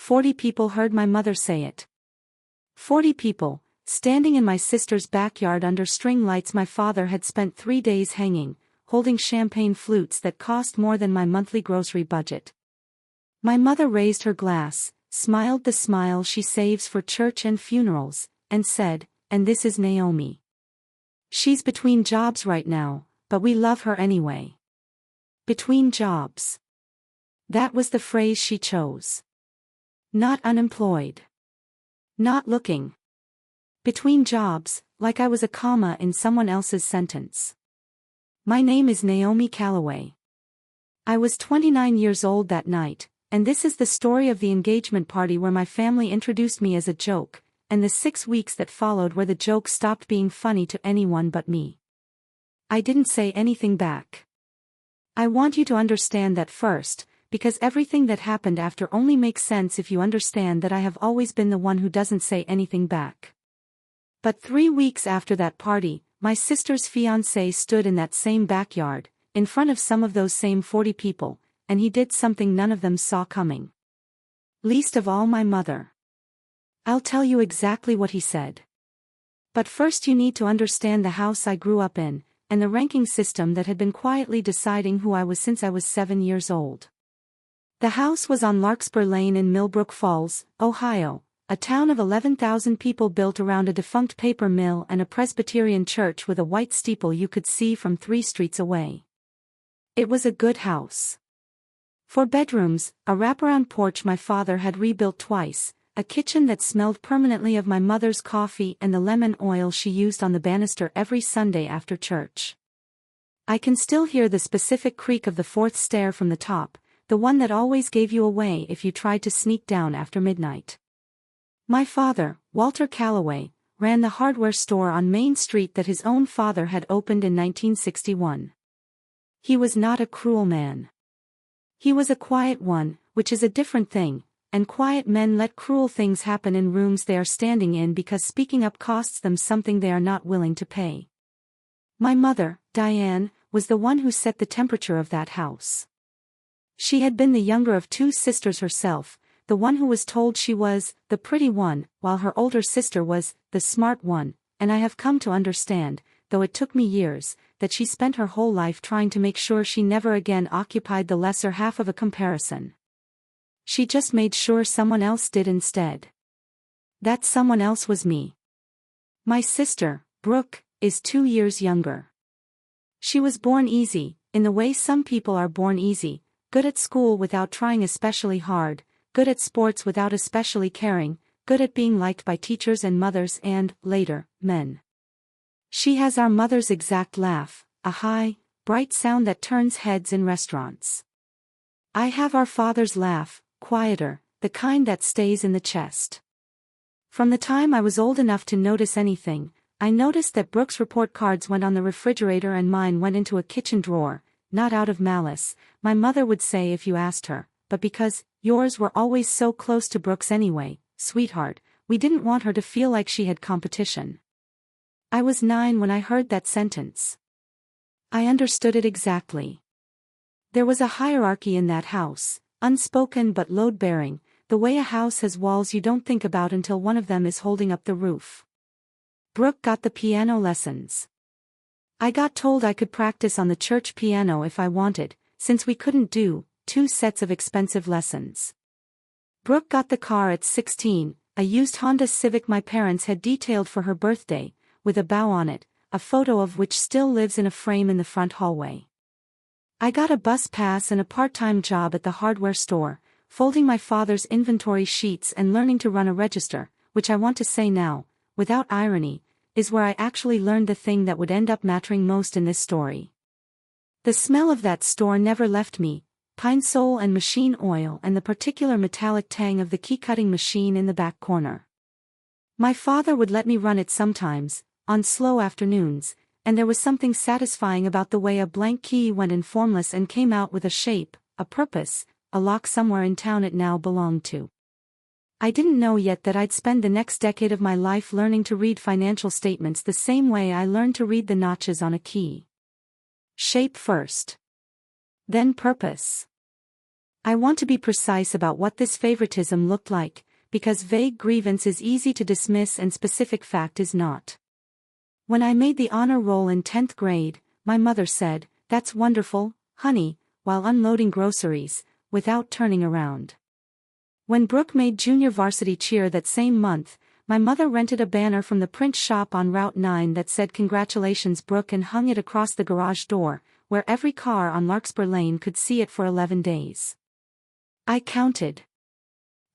40 people heard my mother say it. 40 people, standing in my sister's backyard under string lights my father had spent 3 days hanging, holding champagne flutes that cost more than my monthly grocery budget. My mother raised her glass, smiled the smile she saves for church and funerals, and said, "And this is Naomi. She's between jobs right now, but we love her anyway." Between jobs. That was the phrase she chose. Not unemployed. Not looking. Between jobs, like I was a comma in someone else's sentence. My name is Naomi Calloway. I was 29 years old that night, and this is the story of the engagement party where my family introduced me as a joke, and the 6 weeks that followed where the joke stopped being funny to anyone but me. I didn't say anything back. I want you to understand that first, because everything that happened after only makes sense if you understand that I have always been the one who doesn't say anything back. But 3 weeks after that party, my sister's fiancé stood in that same backyard, in front of some of those same 40 people, and he did something none of them saw coming. Least of all my mother. I'll tell you exactly what he said. But first you need to understand the house I grew up in, and the ranking system that had been quietly deciding who I was since I was 7 years old. The house was on Larkspur Lane in Millbrook Falls, Ohio, a town of 11,000 people built around a defunct paper mill and a Presbyterian church with a white steeple you could see from 3 streets away. It was a good house. 4 bedrooms, a wraparound porch my father had rebuilt twice, a kitchen that smelled permanently of my mother's coffee and the lemon oil she used on the banister every Sunday after church. I can still hear the specific creak of the 4th stair from the top, the one that always gave you away if you tried to sneak down after midnight. My father, Walter Calloway, ran the hardware store on Main Street that his own father had opened in 1961. He was not a cruel man. He was a quiet one, which is a different thing, and quiet men let cruel things happen in rooms they are standing in because speaking up costs them something they are not willing to pay. My mother, Diane, was the one who set the temperature of that house. She had been the younger of 2 sisters herself, the one who was told she was the pretty one, while her older sister was the smart one, and I have come to understand, though it took me years, that she spent her whole life trying to make sure she never again occupied the lesser half of a comparison. She just made sure someone else did instead. That someone else was me. My sister, Brooke, is 2 years younger. She was born easy, in the way some people are born easy, good at school without trying especially hard, good at sports without especially caring, good at being liked by teachers and mothers and, later, men. She has our mother's exact laugh, a high, bright sound that turns heads in restaurants. I have our father's laugh, quieter, the kind that stays in the chest. From the time I was old enough to notice anything, I noticed that Brooke's report cards went on the refrigerator and mine went into a kitchen drawer, not out of malice, my mother would say if you asked her, but because yours were always so close to Brooke's anyway, sweetheart, we didn't want her to feel like she had competition. I was 9 when I heard that sentence. I understood it exactly. There was a hierarchy in that house, unspoken but load-bearing, the way a house has walls you don't think about until one of them is holding up the roof. Brooke got the piano lessons. I got told I could practice on the church piano if I wanted, since we couldn't do 2 sets of expensive lessons. Brooke got the car at 16, a used Honda Civic my parents had detailed for her birthday, with a bow on it, a photo of which still lives in a frame in the front hallway. I got a bus pass and a part-time job at the hardware store, folding my father's inventory sheets and learning to run a register, which I want to say now, without irony, is where I actually learned the thing that would end up mattering most in this story. The smell of that store never left me, pine sol and machine oil and the particular metallic tang of the key-cutting machine in the back corner. My father would let me run it sometimes, on slow afternoons, and there was something satisfying about the way a blank key went in formless and came out with a shape, a purpose, a lock somewhere in town it now belonged to. I didn't know yet that I'd spend the next decade of my life learning to read financial statements the same way I learned to read the notches on a key. Shape first. Then purpose. I want to be precise about what this favoritism looked like, because vague grievance is easy to dismiss and specific fact is not. When I made the honor roll in 10th grade, my mother said, "That's wonderful, honey," while unloading groceries, without turning around. When Brooke made junior varsity cheer that same month, my mother rented a banner from the print shop on Route 9 that said "Congratulations Brooke" and hung it across the garage door, where every car on Larkspur Lane could see it for 11 days. I counted.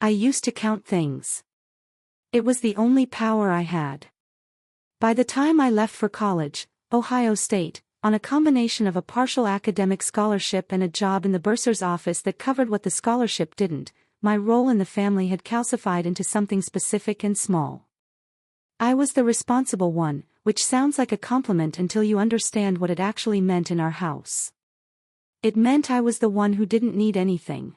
I used to count things. It was the only power I had. By the time I left for college, Ohio State, on a combination of a partial academic scholarship and a job in the bursar's office that covered what the scholarship didn't, my role in the family had calcified into something specific and small. I was the responsible one, which sounds like a compliment until you understand what it actually meant in our house. It meant I was the one who didn't need anything.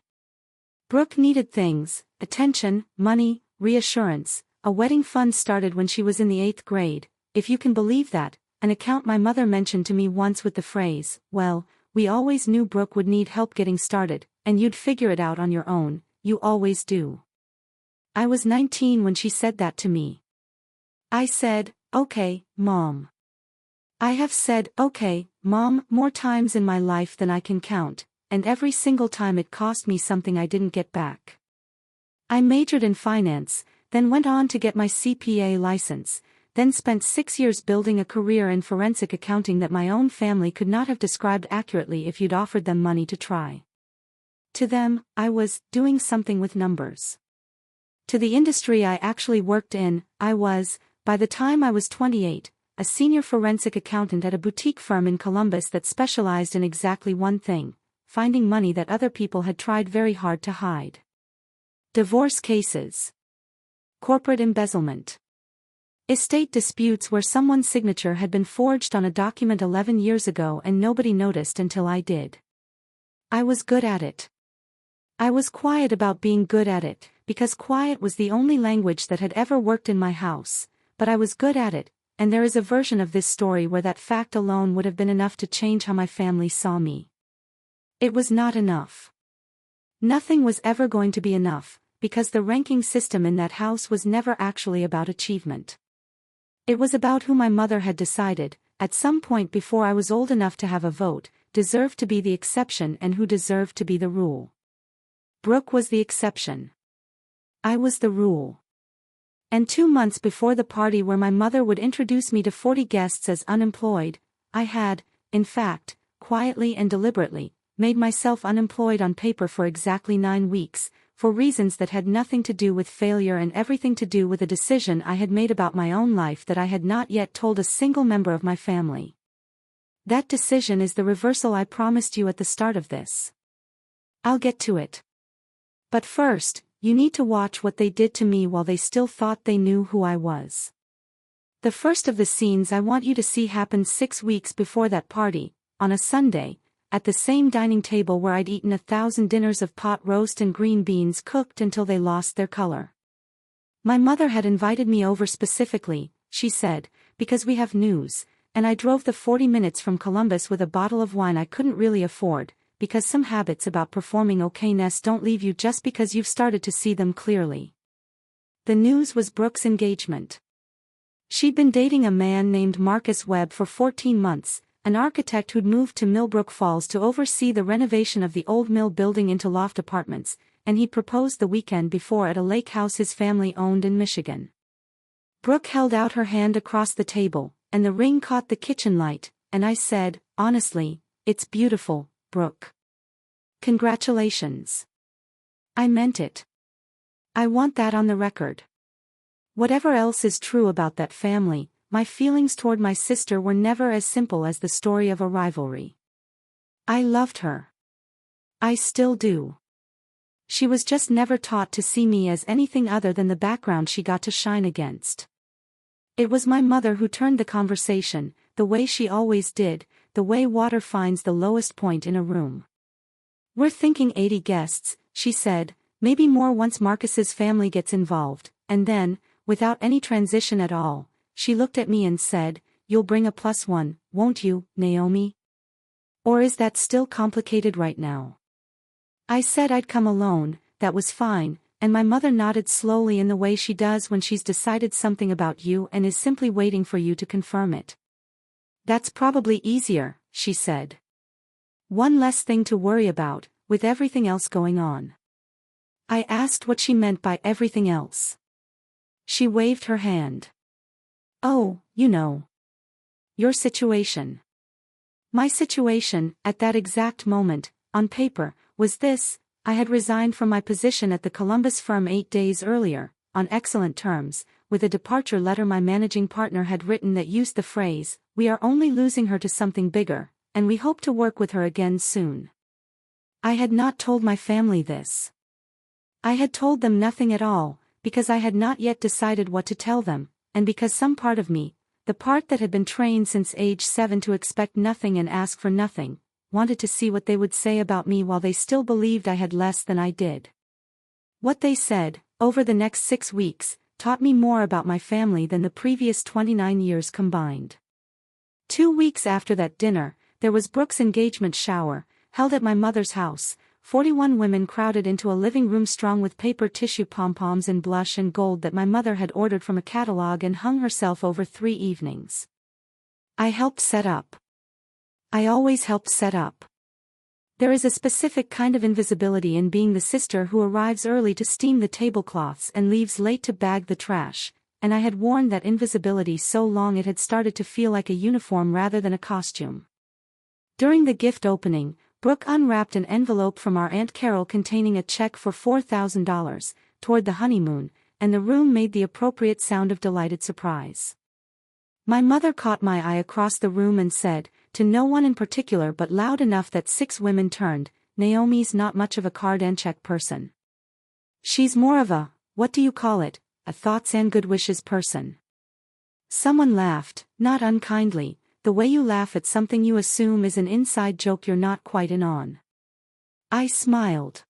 Brooke needed things: attention, money, reassurance. A wedding fund started when she was in the 8th grade, if you can believe that, an account my mother mentioned to me once with the phrase, "Well, we always knew Brooke would need help getting started, and you'd figure it out on your own, you always do." I was 19 when she said that to me. I said, "Okay, Mom." I have said, "Okay, Mom," more times in my life than I can count, and every single time it cost me something I didn't get back. I majored in finance, then went on to get my CPA license, then spent 6 years building a career in forensic accounting that my own family could not have described accurately if you'd offered them money to try. To them, I was doing something with numbers. To the industry I actually worked in, I was, by the time I was 28, a senior forensic accountant at a boutique firm in Columbus that specialized in exactly one thing: finding money that other people had tried very hard to hide. Divorce cases. Corporate embezzlement. Estate disputes where someone's signature had been forged on a document 11 years ago and nobody noticed until I did. I was good at it. I was quiet about being good at it, because quiet was the only language that had ever worked in my house, but I was good at it, and there is a version of this story where that fact alone would have been enough to change how my family saw me. It was not enough. Nothing was ever going to be enough, because the ranking system in that house was never actually about achievement. It was about who my mother had decided, at some point before I was old enough to have a vote, deserved to be the exception and who deserved to be the rule. Brooke was the exception. I was the rule. And 2 months before the party where my mother would introduce me to 40 guests as unemployed, I had, in fact, quietly and deliberately, made myself unemployed on paper for exactly 9 weeks, for reasons that had nothing to do with failure and everything to do with a decision I had made about my own life that I had not yet told a single member of my family. That decision is the reversal I promised you at the start of this. I'll get to it. But first, you need to watch what they did to me while they still thought they knew who I was. The first of the scenes I want you to see happened 6 weeks before that party, on a Sunday, at the same dining table where I'd eaten 1,000 dinners of pot roast and green beans cooked until they lost their color. My mother had invited me over specifically, she said, because we have news, and I drove the 40 minutes from Columbus with a bottle of wine I couldn't really afford, because some habits about performing okayness don't leave you just because you've started to see them clearly. The news was Brooke's engagement. She'd been dating a man named Marcus Webb for 14 months, an architect who'd moved to Millbrook Falls to oversee the renovation of the old mill building into loft apartments, and he'd proposed the weekend before at a lake house his family owned in Michigan. Brooke held out her hand across the table, and the ring caught the kitchen light, and I said, "Honestly, it's beautiful, Brooke. Congratulations." I meant it. I want that on the record. Whatever else is true about that family, my feelings toward my sister were never as simple as the story of a rivalry. I loved her. I still do. She was just never taught to see me as anything other than the background she got to shine against. It was my mother who turned the conversation, the way she always did, the way water finds the lowest point in a room. "We're thinking 80 guests," she said, "maybe more once Marcus's family gets involved," and then, without any transition at all, she looked at me and said, "You'll bring a +1, won't you, Naomi? Or is that still complicated right now?" I said I'd come alone, that was fine, and my mother nodded slowly in the way she does when she's decided something about you and is simply waiting for you to confirm it. That's probably easier, she said. One less thing to worry about, with everything else going on. I asked what she meant by everything else. She waved her hand. Oh, you know. Your situation. My situation, at that exact moment, on paper, was this: I had resigned from my position at the Columbus firm 8 days earlier, on excellent terms, with a departure letter my managing partner had written that used the phrase, "We are only losing her to something bigger, and we hope to work with her again soon." I had not told my family this. I had told them nothing at all, because I had not yet decided what to tell them, and because some part of me, the part that had been trained since age 7 to expect nothing and ask for nothing, wanted to see what they would say about me while they still believed I had less than I did. What they said, over the next 6 weeks, taught me more about my family than the previous 29 years combined. 2 weeks after that dinner, there was Brooke's engagement shower, held at my mother's house. 41 women crowded into a living room strung with paper tissue pom-poms in blush and gold that my mother had ordered from a catalog and hung herself over 3 evenings. I helped set up. I always helped set up. There is a specific kind of invisibility in being the sister who arrives early to steam the tablecloths and leaves late to bag the trash, and I had worn that invisibility so long it had started to feel like a uniform rather than a costume. During the gift opening, Brooke unwrapped an envelope from our Aunt Carol containing a check for $4,000, toward the honeymoon, and the room made the appropriate sound of delighted surprise. My mother caught my eye across the room and said, to no one in particular but loud enough that 6 women turned, "Naomi's not much of a card and check person. She's more of a, what do you call it, a thoughts and good wishes person." Someone laughed, not unkindly, the way you laugh at something you assume is an inside joke you're not quite in on. I smiled.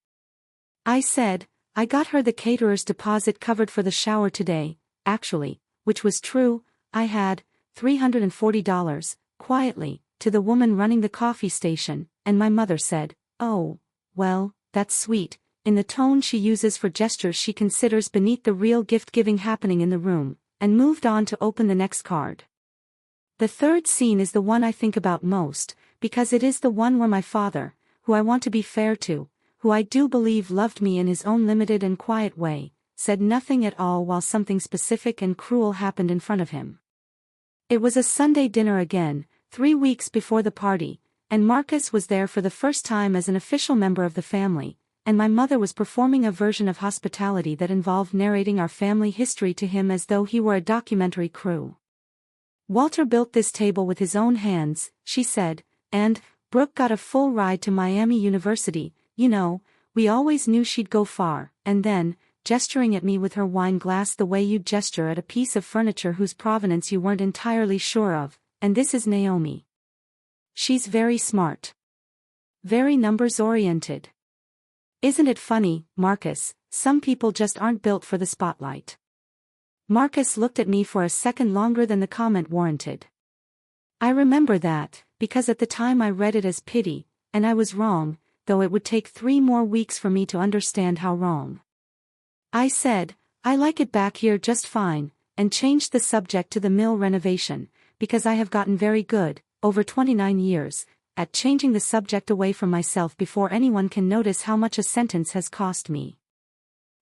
I said, "I got her the caterer's deposit covered for the shower today," actually, which was true. I had $340, quietly, to the woman running the coffee station, and my mother said, "Oh, well, that's sweet," in the tone she uses for gestures she considers beneath the real gift-giving happening in the room, and moved on to open the next card. The third scene is the one I think about most, because it is the one where my father, who I want to be fair to, who I do believe loved me in his own limited and quiet way, said nothing at all while something specific and cruel happened in front of him. It was a Sunday dinner again, 3 weeks before the party, and Marcus was there for the first time as an official member of the family, and my mother was performing a version of hospitality that involved narrating our family history to him as though he were a documentary crew. "Walter built this table with his own hands," she said, "and Brooke got a full ride to Miami University. You know, we always knew she'd go far," and then, gesturing at me with her wine glass the way you'd gesture at a piece of furniture whose provenance you weren't entirely sure of, "and this is Naomi. She's very smart. Very numbers-oriented. Isn't it funny, Marcus, some people just aren't built for the spotlight." Marcus looked at me for a second longer than the comment warranted. I remember that, because at the time I read it as pity, and I was wrong, though it would take 3 more weeks for me to understand how wrong. I said, "I like it back here just fine," and changed the subject to the mill renovation, because I have gotten very good, over 29 years, at changing the subject away from myself before anyone can notice how much a sentence has cost me.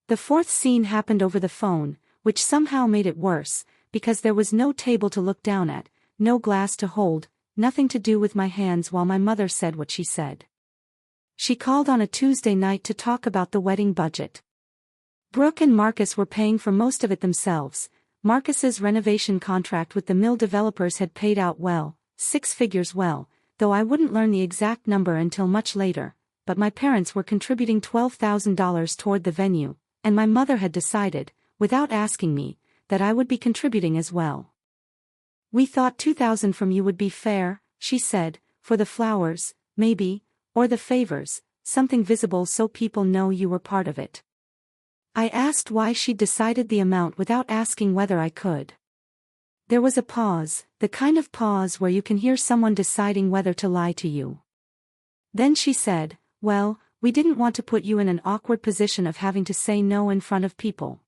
The fourth scene happened over the phone, which somehow made it worse, because there was no table to look down at, no glass to hold, nothing to do with my hands while my mother said what she said. She called on a Tuesday night to talk about the wedding budget. Brooke and Marcus were paying for most of it themselves. Marcus's renovation contract with the mill developers had paid out well, 6 figures well, though I wouldn't learn the exact number until much later, but my parents were contributing $12,000 toward the venue, and my mother had decided, without asking me, that I would be contributing as well. "We thought $2,000 from you would be fair," she said, "for the flowers, maybe, or the favors, something visible so people know you were part of it." I asked why she'd decided the amount without asking whether I could. There was a pause, the kind of pause where you can hear someone deciding whether to lie to you. Then she said, "Well, we didn't want to put you in an awkward position of having to say no in front of people.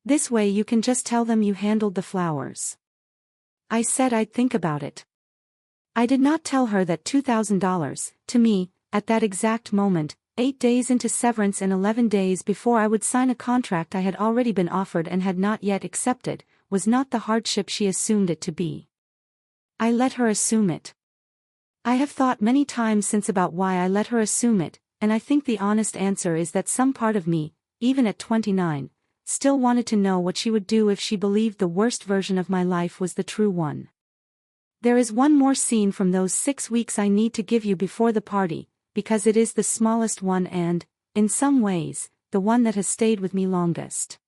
This way you can just tell them you handled the flowers. I said I'd think about it. I did not tell her that $2,000, to me, at that exact moment, 8 days into severance and 11 days before I would sign a contract I had already been offered and had not yet accepted, was not the hardship she assumed it to be. I let her assume it. I have thought many times since about why I let her assume it, and I think the honest answer is that some part of me, even at 29, still wanted to know what she would do if she believed the worst version of my life was the true one. There is one more scene from those 6 weeks I need to give you before the party, because it is the smallest one and, in some ways, the one that has stayed with me longest.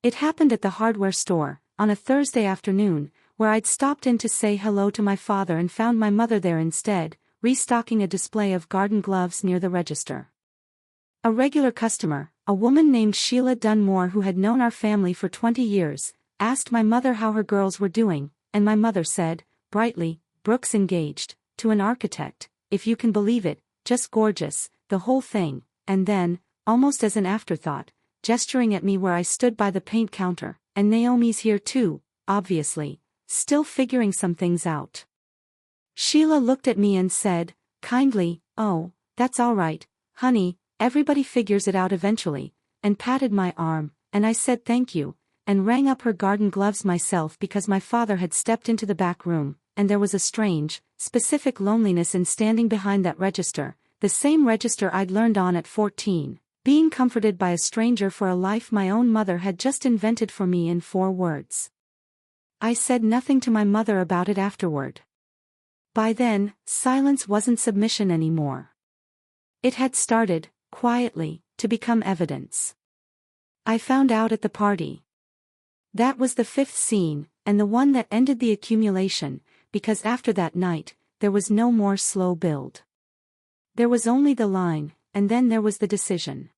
It happened at the hardware store, on a Thursday afternoon, where I'd stopped in to say hello to my father and found my mother there instead, restocking a display of garden gloves near the register. A regular customer, a woman named Sheila Dunmore who had known our family for 20 years, asked my mother how her girls were doing, and my mother said, brightly, "Brooke's engaged, to an architect, if you can believe it, just gorgeous, the whole thing," and then, almost as an afterthought, gesturing at me where I stood by the paint counter, "And Naomi's here too, obviously, still figuring some things out." Sheila looked at me and said, kindly, "Oh, that's all right, honey, everybody figures it out eventually," and patted my arm, and I said thank you, and rang up her garden gloves myself because my father had stepped into the back room, and there was a strange, specific loneliness in standing behind that register, the same register I'd learned on at 14, being comforted by a stranger for a life my own mother had just invented for me in 4 words. I said nothing to my mother about it afterward. By then, silence wasn't submission anymore. It had started, quietly, to become evidence. I found out at the party. That was the 5th scene, and the one that ended the accumulation, because after that night, there was no more slow build. There was only the line, and then there was the decision.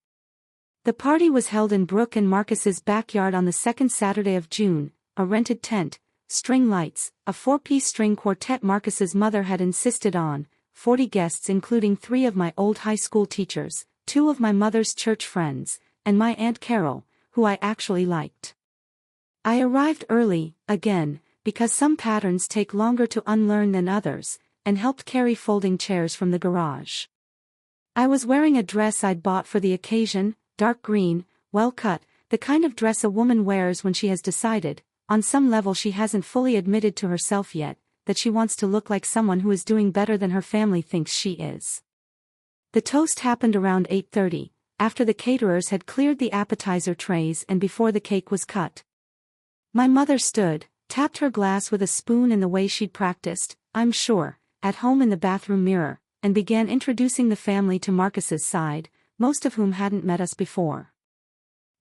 The party was held in Brooke and Marcus's backyard on the 2nd Saturday of June, a rented tent, string lights, a 4-piece string quartet Marcus's mother had insisted on, 40 guests including 3 of my old high school teachers, 2 of my mother's church friends, and my Aunt Carol, who I actually liked. I arrived early, again, because some patterns take longer to unlearn than others, and helped carry folding chairs from the garage. I was wearing a dress I'd bought for the occasion, dark green, well cut, the kind of dress a woman wears when she has decided, on some level she hasn't fully admitted to herself yet, that she wants to look like someone who is doing better than her family thinks she is. The toast happened around 8:30, after the caterers had cleared the appetizer trays and before the cake was cut. My mother stood, tapped her glass with a spoon in the way she'd practiced, I'm sure, at home in the bathroom mirror, and began introducing the family to Marcus's side, most of whom hadn't met us before.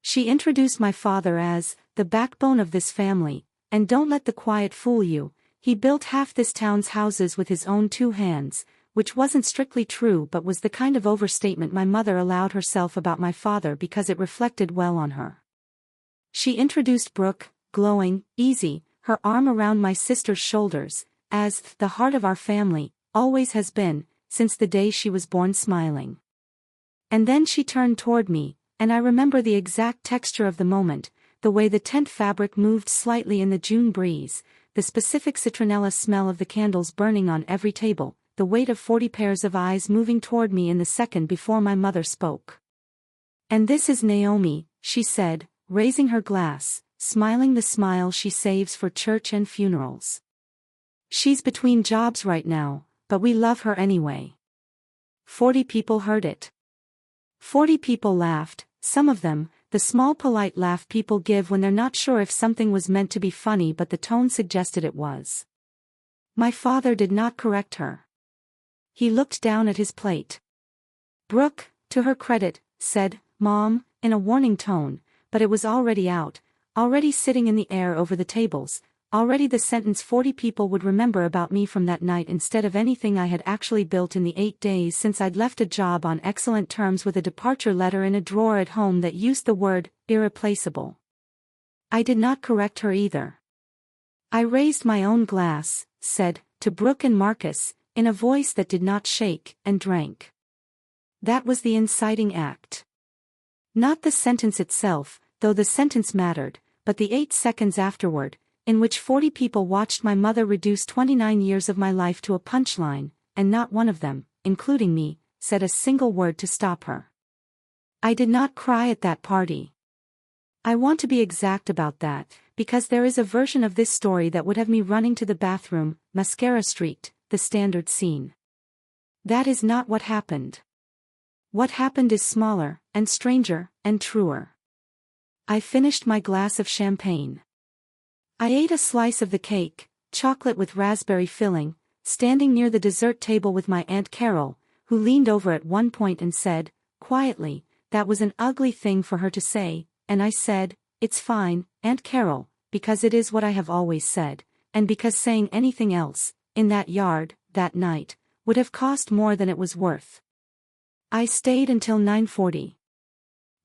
She introduced my father as the backbone of this family, and don't let the quiet fool you, he built half this town's houses with his own 2 hands, which wasn't strictly true but was the kind of overstatement my mother allowed herself about my father because it reflected well on her. She introduced Brooke, glowing, easy, her arm around my sister's shoulders, as the heart of our family, always has been, since the day she was born, smiling. And then she turned toward me, and I remember the exact texture of the moment, the way the tent fabric moved slightly in the June breeze, the specific citronella smell of the candles burning on every table, the weight of 40 pairs of eyes moving toward me in the second before my mother spoke. "And this is Naomi," she said, raising her glass, smiling the smile she saves for church and funerals. "She's between jobs right now, but we love her anyway." 40 people heard it. 40 people laughed, some of them, the small polite laugh people give when they're not sure if something was meant to be funny but the tone suggested it was. My father did not correct her. He looked down at his plate. Brooke, to her credit, said, "Mom," in a warning tone, but it was already out, already sitting in the air over the tables, already the sentence 40 people would remember about me from that night instead of anything I had actually built in the 8 days since I'd left a job on excellent terms with a departure letter in a drawer at home that used the word, irreplaceable. I did not correct her either. I raised my own glass, said, to Brooke and Marcus, in a voice that did not shake, and drank. That was the inciting act. Not the sentence itself, though the sentence mattered, but the 8 seconds afterward, in which 40 people watched my mother reduce 29 years of my life to a punchline, and not one of them, including me, said a single word to stop her. I did not cry at that party. I want to be exact about that, because there is a version of this story that would have me running to the bathroom, mascara streaked, the standard scene. That is not what happened. What happened is smaller, and stranger, and truer. I finished my glass of champagne. I ate a slice of the cake, chocolate with raspberry filling, standing near the dessert table with my Aunt Carol, who leaned over at one point and said, quietly, that was an ugly thing for her to say, and I said, it's fine, Aunt Carol, because it is what I have always said, and because saying anything else, in that yard, that night, would have cost more than it was worth. I stayed until 9:40.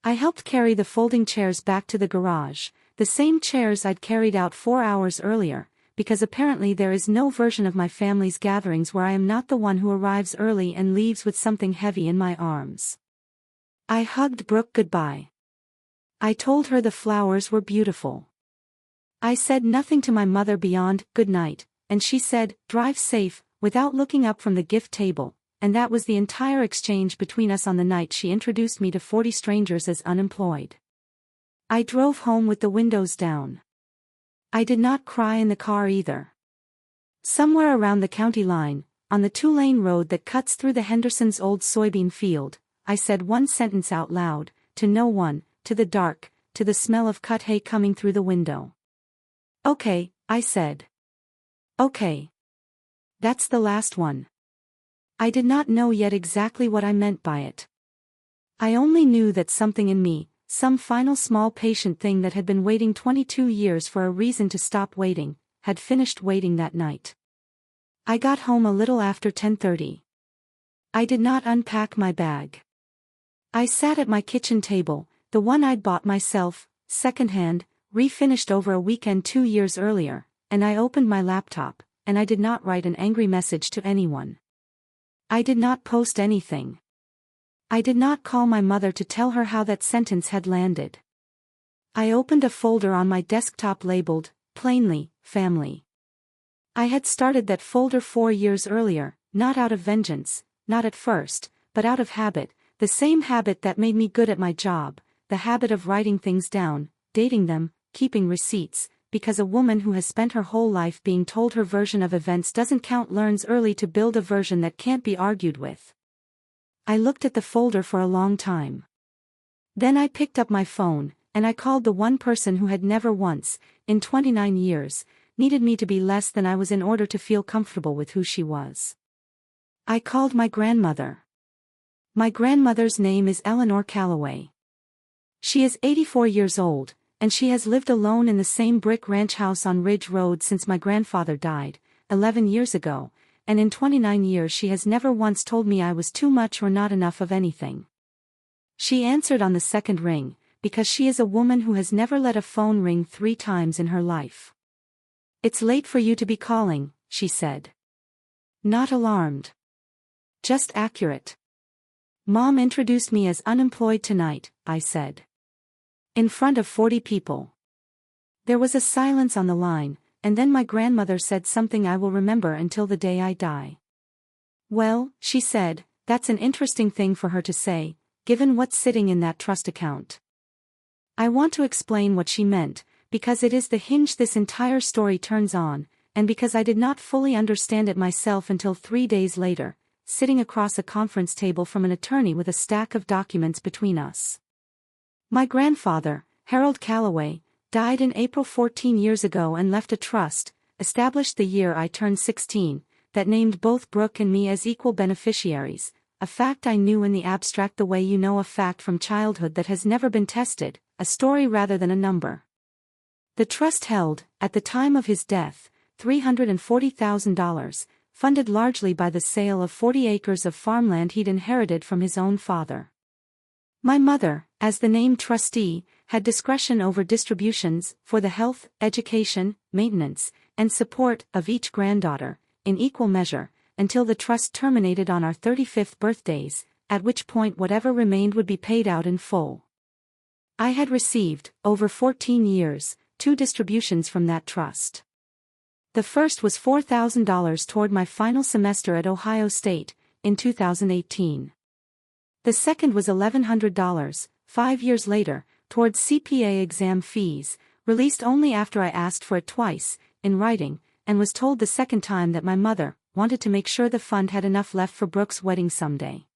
I helped carry the folding chairs back to the garage, the same chairs I'd carried out 4 hours earlier, because apparently there is no version of my family's gatherings where I am not the one who arrives early and leaves with something heavy in my arms. I hugged Brooke goodbye. I told her the flowers were beautiful. I said nothing to my mother beyond, good night, and she said, drive safe, without looking up from the gift table, and that was the entire exchange between us on the night she introduced me to 40 strangers as unemployed. I drove home with the windows down. I did not cry in the car either. Somewhere around the county line, on the 2-lane road that cuts through the Henderson's old soybean field, I said one sentence out loud, to no one, to the dark, to the smell of cut hay coming through the window. Okay, I said. Okay. That's the last one. I did not know yet exactly what I meant by it. I only knew that something in me, some final small patient thing that had been waiting 22 years for a reason to stop waiting, had finished waiting that night. I got home a little after 10:30. I did not unpack my bag. I sat at my kitchen table, the one I'd bought myself, secondhand, refinished over a weekend 2 years earlier, and I opened my laptop, and I did not write an angry message to anyone. I did not post anything. I did not call my mother to tell her how that sentence had landed. I opened a folder on my desktop labeled, plainly, family. I had started that folder 4 years earlier, not out of vengeance, not at first, but out of habit, the same habit that made me good at my job, the habit of writing things down, dating them, keeping receipts, because a woman who has spent her whole life being told her version of events doesn't count learns early to build a version that can't be argued with. I looked at the folder for a long time. Then I picked up my phone, and I called the one person who had never once, in 29 years, needed me to be less than I was in order to feel comfortable with who she was. I called my grandmother. My grandmother's name is Eleanor Calloway. She is 84 years old, and she has lived alone in the same brick ranch house on Ridge Road since my grandfather died, 11 years ago, and in 29 years she has never once told me I was too much or not enough of anything. She answered on the second ring, because she is a woman who has never let a phone ring 3 times in her life. It's late for you to be calling, she said. Not alarmed. Just accurate. Mom introduced me as unemployed tonight, I said. In front of 40 people. There was a silence on the line, and then my grandmother said something I will remember until the day I die. Well, she said, that's an interesting thing for her to say, given what's sitting in that trust account. I want to explain what she meant, because it is the hinge this entire story turns on, and because I did not fully understand it myself until 3 days later, sitting across a conference table from an attorney with a stack of documents between us. My grandfather, Harold Calloway, died in April 14 years ago and left a trust, established the year I turned 16, that named both Brooke and me as equal beneficiaries, a fact I knew in the abstract the way you know a fact from childhood that has never been tested, a story rather than a number. The trust held, at the time of his death, $340,000, funded largely by the sale of 40 acres of farmland he'd inherited from his own father. My mother, as the named trustee, had discretion over distributions for the health, education, maintenance, and support of each granddaughter, in equal measure, until the trust terminated on our 35th birthdays, at which point whatever remained would be paid out in full. I had received, over 14 years, 2 distributions from that trust. The first was $4,000 toward my final semester at Ohio State, in 2018. The second was $1,100, 5 years later, towards CPA exam fees, released only after I asked for it twice, in writing, and was told the second time that my mother wanted to make sure the fund had enough left for Brooke's wedding someday.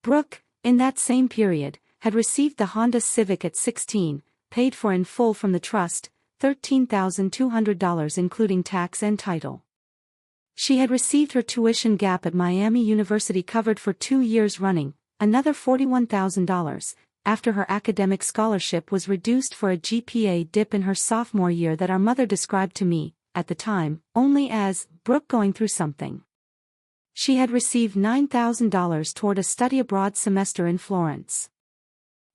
Brooke, in that same period, had received the Honda Civic at 16, paid for in full from the trust, $13,200 including tax and title. She had received her tuition gap at Miami University covered for 2 years running, another $41,000, after her academic scholarship was reduced for a GPA dip in her sophomore year that our mother described to me, at the time, only as Brooke going through something. She had received $9,000 toward a study abroad semester in Florence.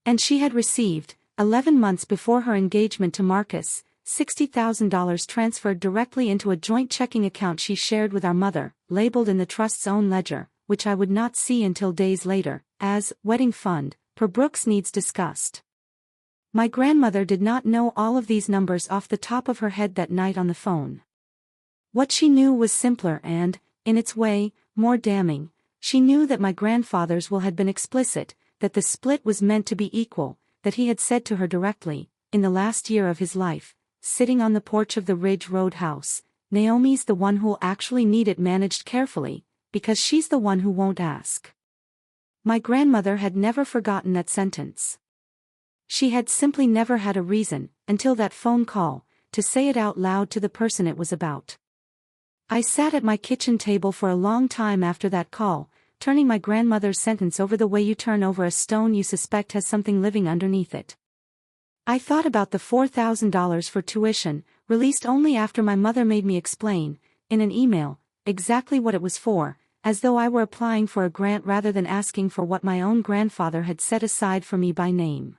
And she had received, 11 months before her engagement to Marcus, $60,000 transferred directly into a joint checking account she shared with our mother, labeled in the trust's own ledger, which I would not see until days later, as wedding fund, per Brooke's needs discussed. My grandmother did not know all of these numbers off the top of her head that night on the phone. What she knew was simpler and, in its way, more damning. She knew that my grandfather's will had been explicit, that the split was meant to be equal, that he had said to her directly, in the last year of his life, sitting on the porch of the Ridge Road house, Naomi's the one who'll actually need it managed carefully, because she's the one who won't ask. My grandmother had never forgotten that sentence. She had simply never had a reason, until that phone call, to say it out loud to the person it was about. I sat at my kitchen table for a long time after that call, turning my grandmother's sentence over the way you turn over a stone you suspect has something living underneath it. I thought about the $4,000 for tuition, released only after my mother made me explain, in an email, exactly what it was for, as though I were applying for a grant rather than asking for what my own grandfather had set aside for me by name.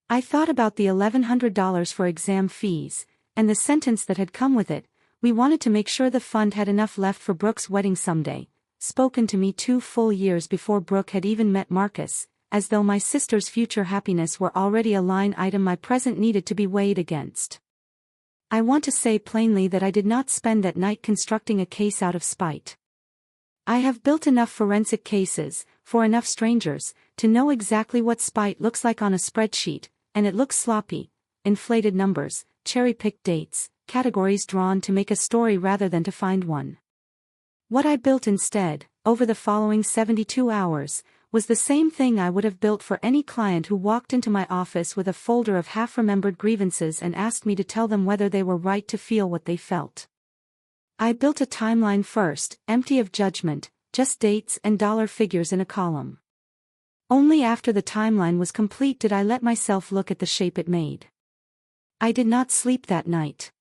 I thought about the $1,100 for exam fees, and the sentence that had come with it, we wanted to make sure the fund had enough left for Brooke's wedding someday, spoken to me 2 full years before Brooke had even met Marcus, as though my sister's future happiness were already a line item my present needed to be weighed against. I want to say plainly that I did not spend that night constructing a case out of spite. I have built enough forensic cases, for enough strangers, to know exactly what spite looks like on a spreadsheet, and it looks sloppy, inflated numbers, cherry-picked dates, categories drawn to make a story rather than to find one. What I built instead, over the following 72 hours, was the same thing I would have built for any client who walked into my office with a folder of half-remembered grievances and asked me to tell them whether they were right to feel what they felt. I built a timeline first, empty of judgment, just dates and dollar figures in a column. Only after the timeline was complete did I let myself look at the shape it made. I did not sleep that night.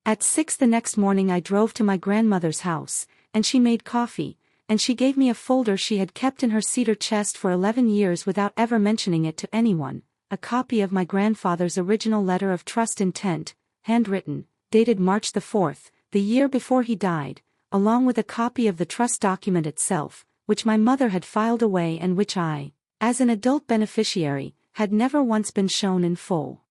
At 6 the next morning I drove to my grandmother's house, and she made coffee, and she gave me a folder she had kept in her cedar chest for 11 years without ever mentioning it to anyone, a copy of my grandfather's original letter of trust intent, handwritten, dated March the 4th, the year before he died, along with a copy of the trust document itself, which my mother had filed away and which I, as an adult beneficiary, had never once been shown in full.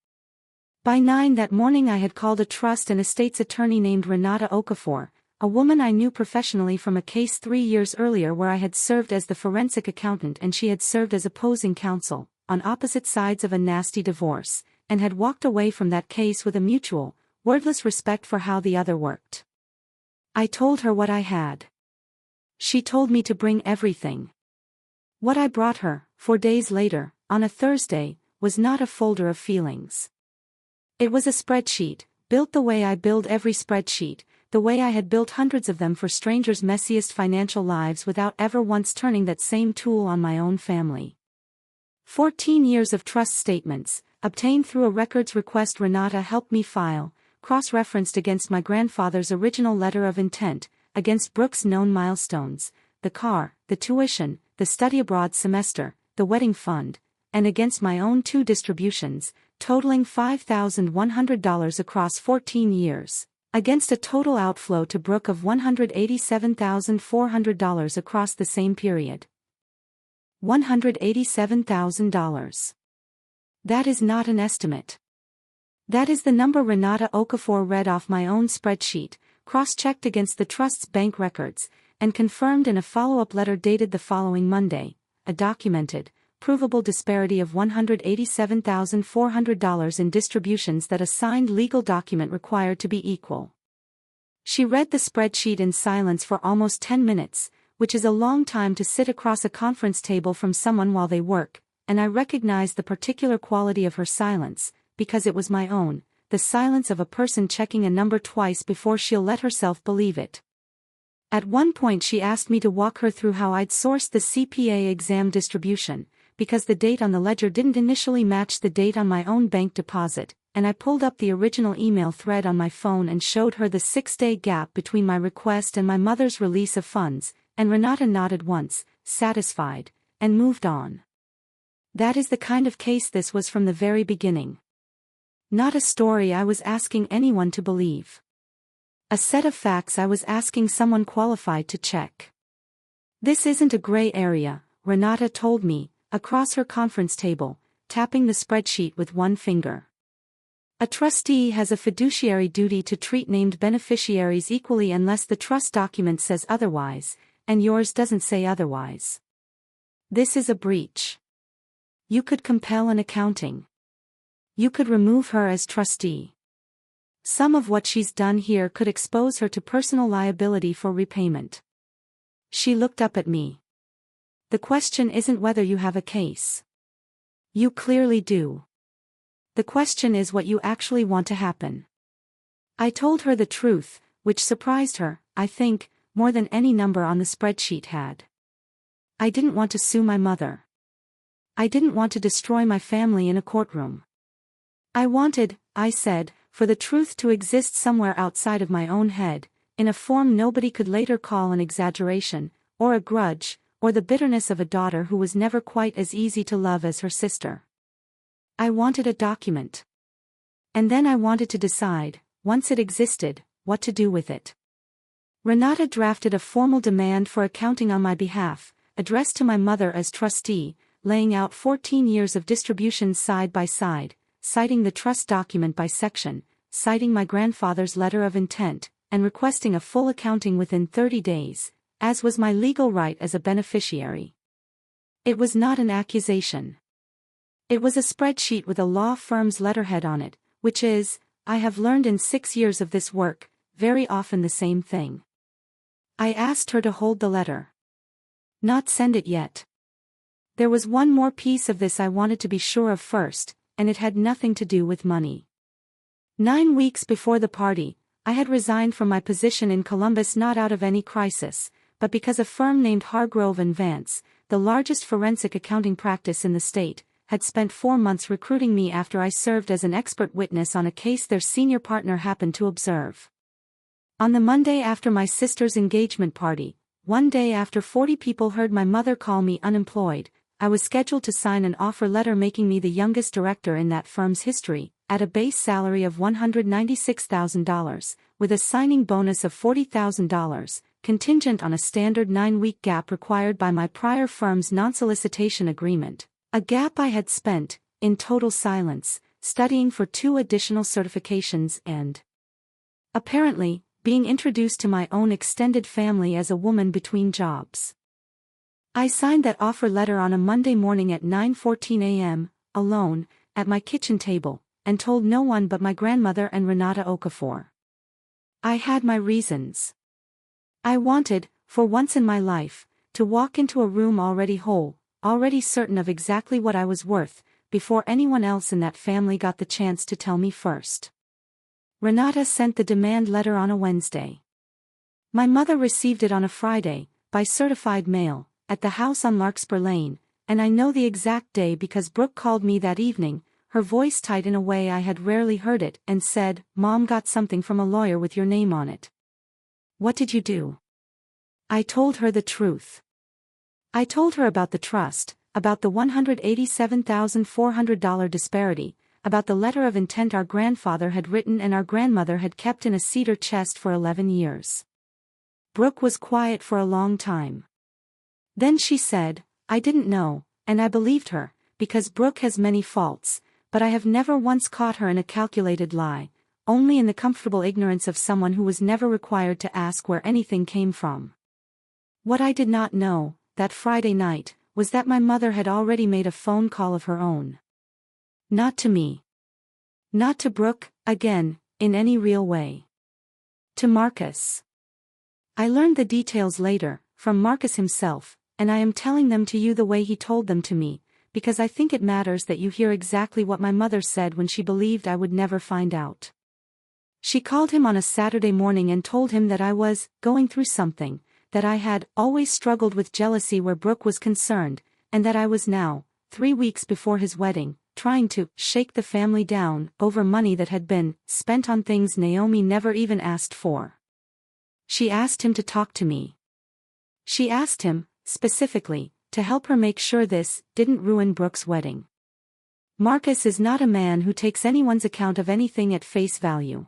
By 9 that morning I had called a trust and estates attorney named Renata Okafor, a woman I knew professionally from a case 3 years earlier where I had served as the forensic accountant and she had served as opposing counsel, on opposite sides of a nasty divorce, and had walked away from that case with a mutual, wordless respect for how the other worked. I told her what I had. She told me to bring everything. What I brought her, 4 days later, on a Thursday, was not a folder of feelings. It was a spreadsheet, built the way I build every spreadsheet, the way I had built hundreds of them for strangers' messiest financial lives without ever once turning that same tool on my own family. 14 years of trust statements, obtained through a records request Renata helped me file, cross-referenced against my grandfather's original letter of intent, against Brooke's known milestones, the car, the tuition, the study abroad semester, the wedding fund, and against my own 2 distributions, totaling $5,100 across 14 years, against a total outflow to Brooke of $187,400 across the same period. $187,000. That is not an estimate. That is the number Renata Okafor read off my own spreadsheet, cross-checked against the trust's bank records, and confirmed in a follow-up letter dated the following Monday, a documented, provable disparity of $187,400 in distributions that a signed legal document required to be equal. She read the spreadsheet in silence for almost 10 minutes, which is a long time to sit across a conference table from someone while they work, and I recognized the particular quality of her silence, because it was my own, the silence of a person checking a number twice before she'll let herself believe it. At one point she asked me to walk her through how I'd sourced the CPA exam distribution, because the date on the ledger didn't initially match the date on my own bank deposit, and I pulled up the original email thread on my phone and showed her the 6-day gap between my request and my mother's release of funds, and Renata nodded once, satisfied, and moved on. That is the kind of case this was from the very beginning. Not a story I was asking anyone to believe. A set of facts I was asking someone qualified to check. This isn't a gray area, Renata told me, across her conference table, tapping the spreadsheet with one finger. A trustee has a fiduciary duty to treat named beneficiaries equally unless the trust document says otherwise, and yours doesn't say otherwise. This is a breach. You could compel an accounting. You could remove her as trustee. Some of what she's done here could expose her to personal liability for repayment. She looked up at me. The question isn't whether you have a case. You clearly do. The question is what you actually want to happen. I told her the truth, which surprised her, I think, more than any number on the spreadsheet had. I didn't want to sue my mother. I didn't want to destroy my family in a courtroom. I wanted, I said, for the truth to exist somewhere outside of my own head, in a form nobody could later call an exaggeration, or a grudge, or the bitterness of a daughter who was never quite as easy to love as her sister. I wanted a document. And then I wanted to decide, once it existed, what to do with it. Renata drafted a formal demand for accounting on my behalf, addressed to my mother as trustee, laying out 14 years of distributions side by side, citing the trust document by section, citing my grandfather's letter of intent, and requesting a full accounting within 30 days, as was my legal right as a beneficiary. It was not an accusation. It was a spreadsheet with a law firm's letterhead on it, which is, I have learned in 6 years of this work, very often the same thing. I asked her to hold the letter. Not send it yet. There was one more piece of this I wanted to be sure of first, and it had nothing to do with money. 9 weeks before the party, I had resigned from my position in Columbus not out of any crisis, but because a firm named Hargrove & Vance, the largest forensic accounting practice in the state, had spent 4 months recruiting me after I served as an expert witness on a case their senior partner happened to observe. On the Monday after my sister's engagement party, one day after 40 people heard my mother call me unemployed, I was scheduled to sign an offer letter making me the youngest director in that firm's history, at a base salary of $196,000, with a signing bonus of $40,000, contingent on a standard 9-week gap required by my prior firm's non-solicitation agreement. A gap I had spent, in total silence, studying for 2 additional certifications and, apparently, being introduced to my own extended family as a woman between jobs. I signed that offer letter on a Monday morning at 9:14 a.m., alone, at my kitchen table, and told no one but my grandmother and Renata Okafor. I had my reasons. I wanted, for once in my life, to walk into a room already whole, already certain of exactly what I was worth, before anyone else in that family got the chance to tell me first. Renata sent the demand letter on a Wednesday. My mother received it on a Friday, by certified mail, at the house on Larkspur Lane, and I know the exact day because Brooke called me that evening, her voice tight in a way I had rarely heard it, and said, "Mom got something from a lawyer with your name on it. What did you do?" I told her the truth. I told her about the trust, about the $187,400 disparity, about the letter of intent our grandfather had written and our grandmother had kept in a cedar chest for 11 years. Brooke was quiet for a long time. Then she said, I didn't know, and I believed her, because Brooke has many faults, but I have never once caught her in a calculated lie, only in the comfortable ignorance of someone who was never required to ask where anything came from. What I did not know, that Friday night, was that my mother had already made a phone call of her own. Not to me. Not to Brooke, again, in any real way. To Marcus. I learned the details later, from Marcus himself, and I am telling them to you the way he told them to me, because I think it matters that you hear exactly what my mother said when she believed I would never find out. She called him on a Saturday morning and told him that I was going through something, that I had always struggled with jealousy where Brooke was concerned, and that I was now, 3 weeks before his wedding, trying to shake the family down over money that had been spent on things Naomi never even asked for. She asked him to talk to me. She asked him, specifically, to help her make sure this didn't ruin Brooke's wedding. Marcus is not a man who takes anyone's account of anything at face value.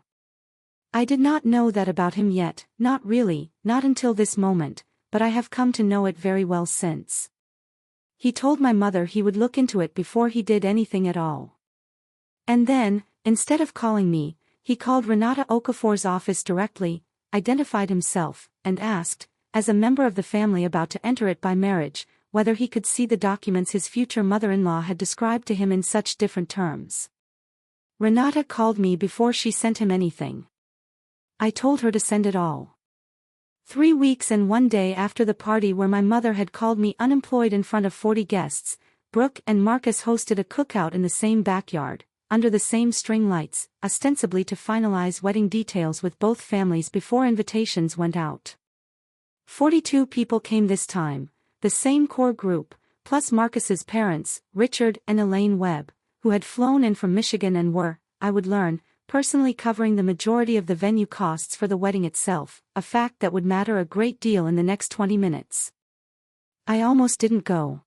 I did not know that about him yet, not really, not until this moment, but I have come to know it very well since. He told my mother he would look into it before he did anything at all. And then, instead of calling me, he called Renata Okafor's office directly, identified himself, and asked, as a member of the family about to enter it by marriage, whether he could see the documents his future mother-in-law had described to him in such different terms. Renata called me before she sent him anything. I told her to send it all. 3 weeks and 1 day after the party where my mother had called me unemployed in front of 40 guests, Brooke and Marcus hosted a cookout in the same backyard, under the same string lights, ostensibly to finalize wedding details with both families before invitations went out. 42 people came this time, the same core group, plus Marcus's parents, Richard and Elaine Webb, who had flown in from Michigan and were, I would learn, personally covering the majority of the venue costs for the wedding itself, a fact that would matter a great deal in the next 20 minutes. I almost didn't go.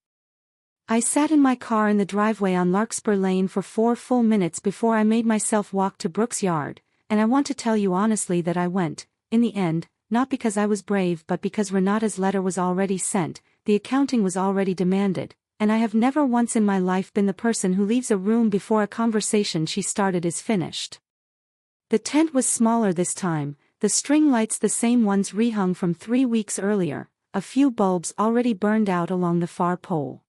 I sat in my car in the driveway on Larkspur Lane for 4 full minutes before I made myself walk to Brooke's yard, and I want to tell you honestly that I went, in the end, not because I was brave but because Renata's letter was already sent, the accounting was already demanded, and I have never once in my life been the person who leaves a room before a conversation she started is finished. The tent was smaller this time, the string lights the same ones rehung from 3 weeks earlier, a few bulbs already burned out along the far pole.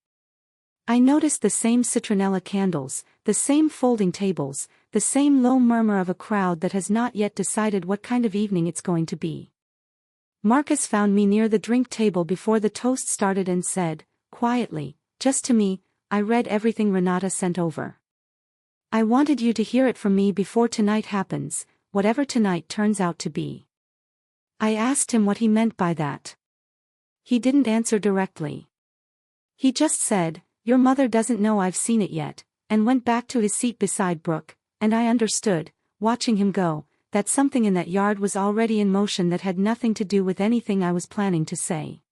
I noticed the same citronella candles, the same folding tables, the same low murmur of a crowd that has not yet decided what kind of evening it's going to be. Marcus found me near the drink table before the toast started and said, quietly, just to me, I read everything Renata sent over. I wanted you to hear it from me before tonight happens, whatever tonight turns out to be. I asked him what he meant by that. He didn't answer directly. He just said, your mother doesn't know I've seen it yet, and went back to his seat beside Brooke, and I understood, watching him go, that something in that yard was already in motion that had nothing to do with anything I was planning to say.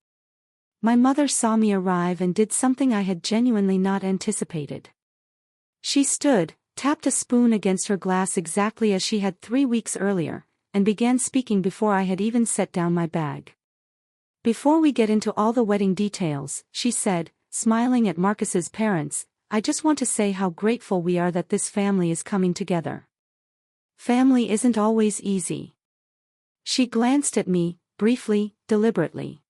My mother saw me arrive and did something I had genuinely not anticipated. She stood, tapped a spoon against her glass exactly as she had 3 weeks earlier, and began speaking before I had even set down my bag. Before we get into all the wedding details, she said, smiling at Marcus's parents, I just want to say how grateful we are that this family is coming together. Family isn't always easy. She glanced at me, briefly, deliberately.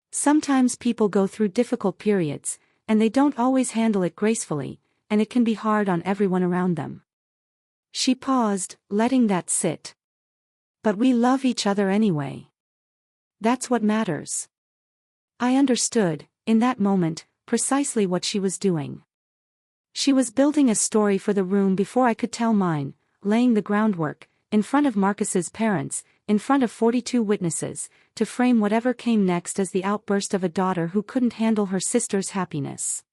Sometimes people go through difficult periods, and they don't always handle it gracefully, and it can be hard on everyone around them. She paused, letting that sit. But we love each other anyway. That's what matters. I understood, in that moment, precisely what she was doing. She was building a story for the room before I could tell mine, laying the groundwork, in front of Marcus's parents, in front of 42 witnesses, to frame whatever came next as the outburst of a daughter who couldn't handle her sister's happiness.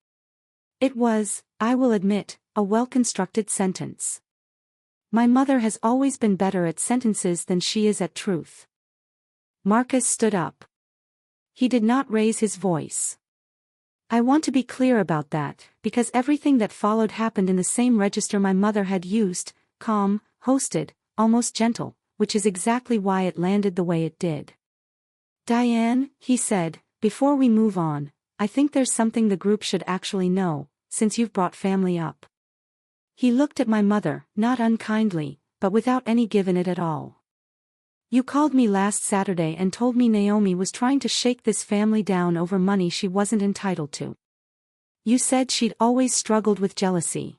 It was, I will admit, a well-constructed sentence. My mother has always been better at sentences than she is at truth. Marcus stood up. He did not raise his voice. I want to be clear about that, because everything that followed happened in the same register my mother had used, calm, hosted, almost gentle, which is exactly why it landed the way it did. Diane, he said, before we move on, I think there's something the group should actually know, since you've brought family up." He looked at my mother, not unkindly, but without any give in it at all. "You called me last Saturday and told me Naomi was trying to shake this family down over money she wasn't entitled to. You said she'd always struggled with jealousy.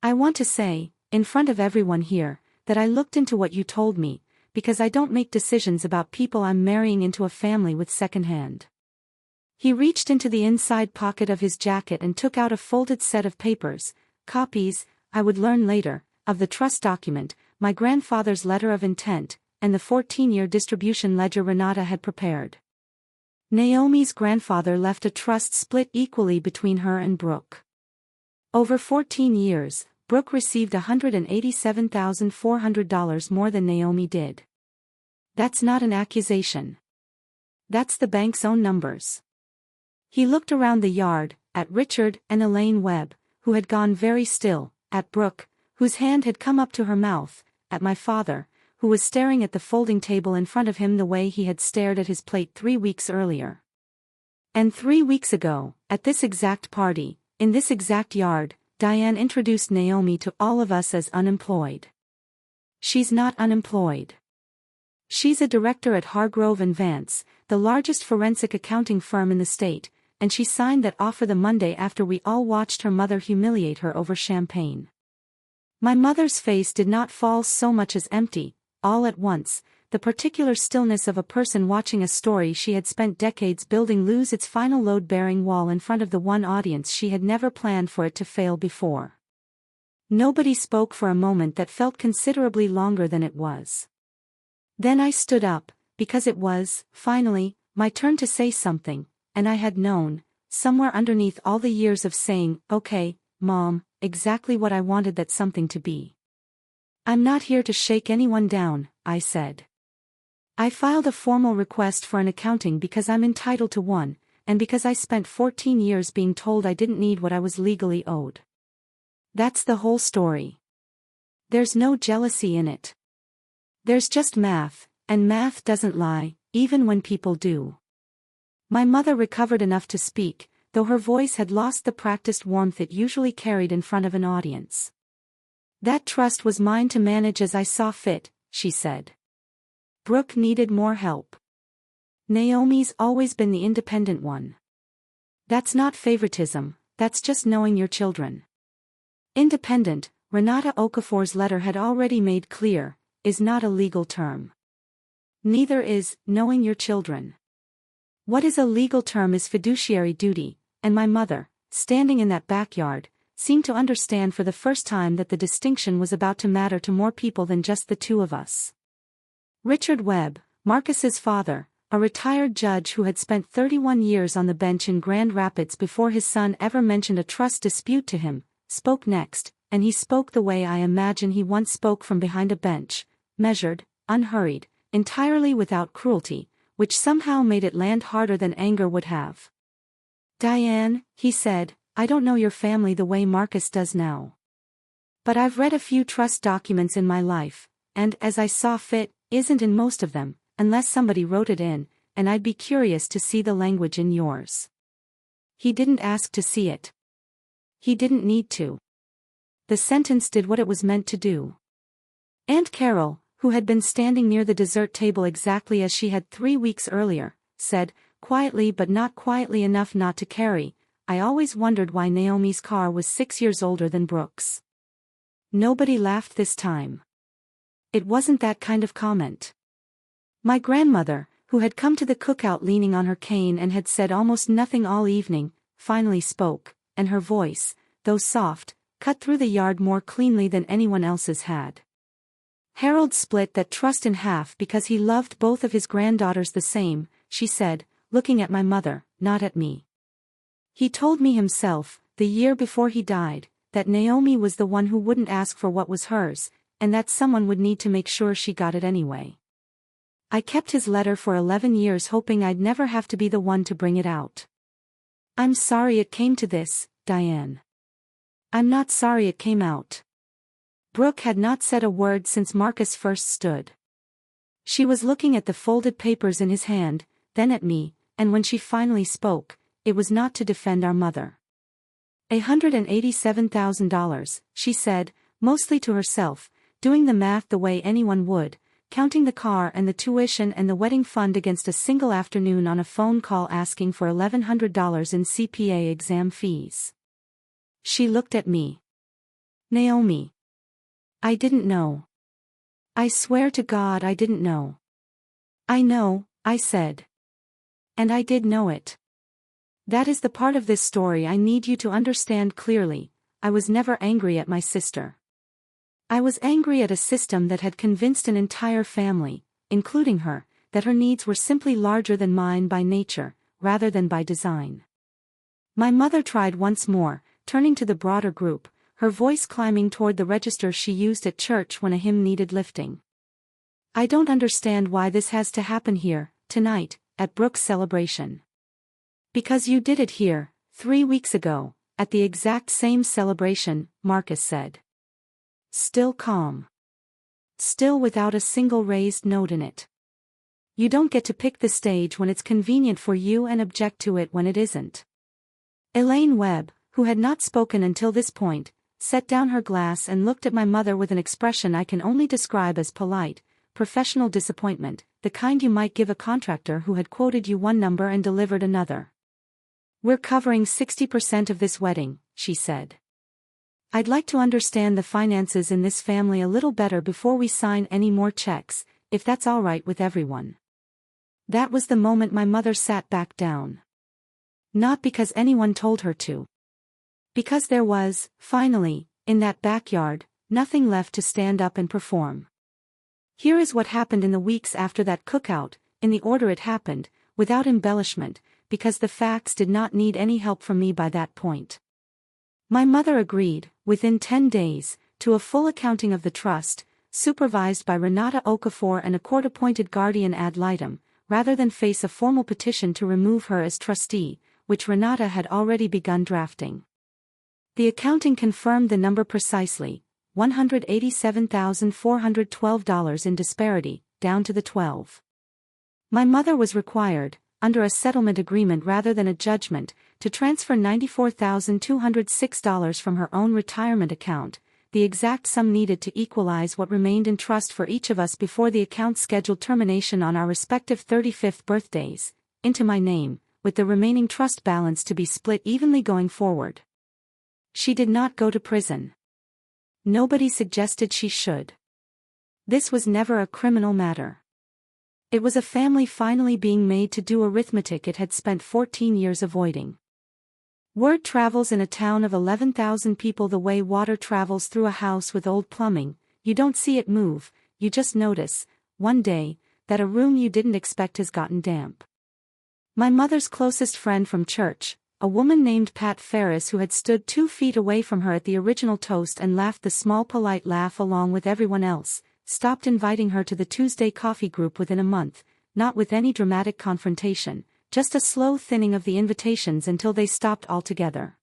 I want to say, in front of everyone here, that I looked into what you told me, because I don't make decisions about people I'm marrying into a family with secondhand." He reached into the inside pocket of his jacket and took out a folded set of papers, copies, I would learn later, of the trust document, my grandfather's letter of intent, and the 14-year distribution ledger Renata had prepared. Naomi's grandfather left a trust split equally between her and Brooke. Over 14 years, Brooke received $187,400 more than Naomi did. That's not an accusation. That's the bank's own numbers. He looked around the yard, at Richard and Elaine Webb, who had gone very still, at Brooke, whose hand had come up to her mouth, at my father, who was staring at the folding table in front of him the way he had stared at his plate 3 weeks earlier. And 3 weeks ago, at this exact party, in this exact yard, Diane introduced Naomi to all of us as unemployed. She's not unemployed. She's a director at Hargrove and Vance, the largest forensic accounting firm in the state, and she signed that offer the Monday after we all watched her mother humiliate her over champagne. My mother's face did not fall so much as empty, all at once, the particular stillness of a person watching a story she had spent decades building lose its final load-bearing wall in front of the one audience she had never planned for it to fail before. Nobody spoke for a moment that felt considerably longer than it was. Then I stood up, because it was, finally, my turn to say something, and I had known, somewhere underneath all the years of saying, "Okay, Mom," exactly what I wanted that something to be. "I'm not here to shake anyone down," I said. "I filed a formal request for an accounting because I'm entitled to one, and because I spent 14 years being told I didn't need what I was legally owed. That's the whole story. There's no jealousy in it. There's just math, and math doesn't lie, even when people do." My mother recovered enough to speak, though her voice had lost the practiced warmth it usually carried in front of an audience. "That trust was mine to manage as I saw fit," she said. "Brooke needed more help. Naomi's always been the independent one. That's not favoritism, that's just knowing your children. Independent, Renata Okafor's letter had already made clear, is not a legal term. Neither is knowing your children. What is a legal term is fiduciary duty, and my mother, standing in that backyard, seemed to understand for the first time that the distinction was about to matter to more people than just the two of us. Richard Webb, Marcus's father, a retired judge who had spent 31 years on the bench in Grand Rapids before his son ever mentioned a trust dispute to him, spoke next, and he spoke the way I imagine he once spoke from behind a bench, measured, unhurried, entirely without cruelty, which somehow made it land harder than anger would have. "Diane," he said, "I don't know your family the way Marcus does now. But I've read a few trust documents in my life, and, as I saw fit, isn't in most of them, unless somebody wrote it in, and I'd be curious to see the language in yours." He didn't ask to see it. He didn't need to. The sentence did what it was meant to do. Aunt Carol, who had been standing near the dessert table exactly as she had 3 weeks earlier, said, quietly but not quietly enough not to carry, "I always wondered why Naomi's car was 6 years older than Brooke's." Nobody laughed this time. It wasn't that kind of comment. My grandmother, who had come to the cookout leaning on her cane and had said almost nothing all evening, finally spoke, and her voice, though soft, cut through the yard more cleanly than anyone else's had. "Harold split that trust in half because he loved both of his granddaughters the same," she said, looking at my mother, not at me. "He told me himself, the year before he died, that Naomi was the one who wouldn't ask for what was hers, and that someone would need to make sure she got it anyway. I kept his letter for 11 years hoping I'd never have to be the one to bring it out. I'm sorry it came to this, Diane. I'm not sorry it came out." Brooke had not said a word since Marcus first stood. She was looking at the folded papers in his hand, then at me, and when she finally spoke, it was not to defend our mother. $187,000, she said, mostly to herself, doing the math the way anyone would, counting the car and the tuition and the wedding fund against a single afternoon on a phone call asking for $1,100 in CPA exam fees. She looked at me. Naomi. I didn't know. I swear to God I didn't know. I know, I said. And I did know it. That is the part of this story I need you to understand clearly. I was never angry at my sister. I was angry at a system that had convinced an entire family, including her, that her needs were simply larger than mine by nature, rather than by design. My mother tried once more, turning to the broader group, her voice climbing toward the register she used at church when a hymn needed lifting. I don't understand why this has to happen here, tonight, at Brooke's celebration. Because you did it here, 3 weeks ago, at the exact same celebration, Marcus said. Still calm. Still without a single raised note in it. You don't get to pick the stage when it's convenient for you and object to it when it isn't. Elaine Webb, who had not spoken until this point, set down her glass and looked at my mother with an expression I can only describe as polite, professional disappointment, the kind you might give a contractor who had quoted you one number and delivered another. We're covering 60% of this wedding, she said. I'd like to understand the finances in this family a little better before we sign any more checks, if that's all right with everyone. That was the moment my mother sat back down. Not because anyone told her to. Because there was, finally, in that backyard, nothing left to stand up and perform. Here is what happened in the weeks after that cookout, in the order it happened, without embellishment, because the facts did not need any help from me by that point. My mother agreed, within 10 days, to a full accounting of the trust, supervised by Renata Okafor and a court-appointed guardian ad litem, rather than face a formal petition to remove her as trustee, which Renata had already begun drafting. The accounting confirmed the number precisely, $187,412 in disparity, down to the 12. My mother was required, under a settlement agreement rather than a judgment, to transfer $94,206 from her own retirement account, the exact sum needed to equalize what remained in trust for each of us before the account's scheduled termination on our respective 35th birthdays, into my name, with the remaining trust balance to be split evenly going forward. She did not go to prison. Nobody suggested she should. This was never a criminal matter. It was a family finally being made to do arithmetic it had spent 14 years avoiding. Word travels in a town of 11,000 people the way water travels through a house with old plumbing. You don't see it move, you just notice, one day, that a room you didn't expect has gotten damp. My mother's closest friend from church, a woman named Pat Ferris who had stood 2 feet away from her at the original toast and laughed the small polite laugh along with everyone else, stopped inviting her to the Tuesday coffee group within a month, not with any dramatic confrontation, just a slow thinning of the invitations until they stopped altogether.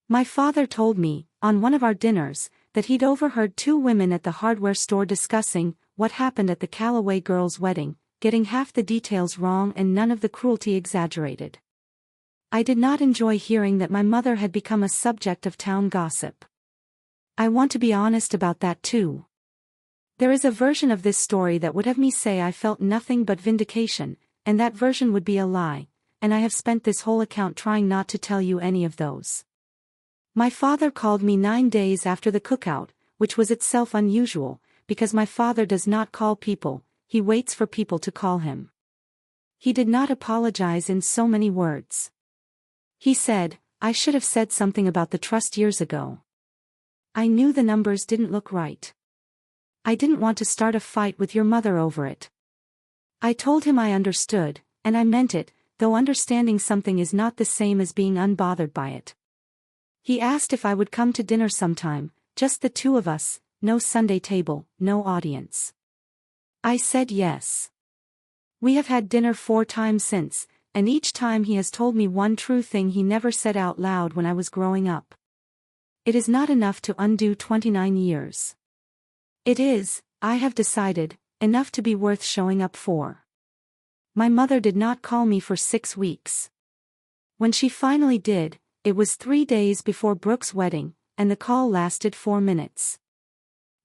My father told me, on one of our dinners, that he'd overheard 2 women at the hardware store discussing what happened at the Callaway girls' wedding, getting half the details wrong and none of the cruelty exaggerated. I did not enjoy hearing that my mother had become a subject of town gossip. I want to be honest about that too. There is a version of this story that would have me say I felt nothing but vindication, and that version would be a lie, and I have spent this whole account trying not to tell you any of those. My father called me 9 days after the cookout, which was itself unusual, because my father does not call people, he waits for people to call him. He did not apologize in so many words. He said, I should have said something about the trust years ago. I knew the numbers didn't look right. I didn't want to start a fight with your mother over it. I told him I understood, and I meant it, though understanding something is not the same as being unbothered by it. He asked if I would come to dinner sometime, just the 2 of us, no Sunday table, no audience. I said yes. We have had dinner 4 times since, and each time he has told me one true thing he never said out loud when I was growing up. It is not enough to undo 29 years. It is, I have decided, enough to be worth showing up for. My mother did not call me for 6 weeks. When she finally did, it was 3 days before Brooke's wedding, and the call lasted 4 minutes.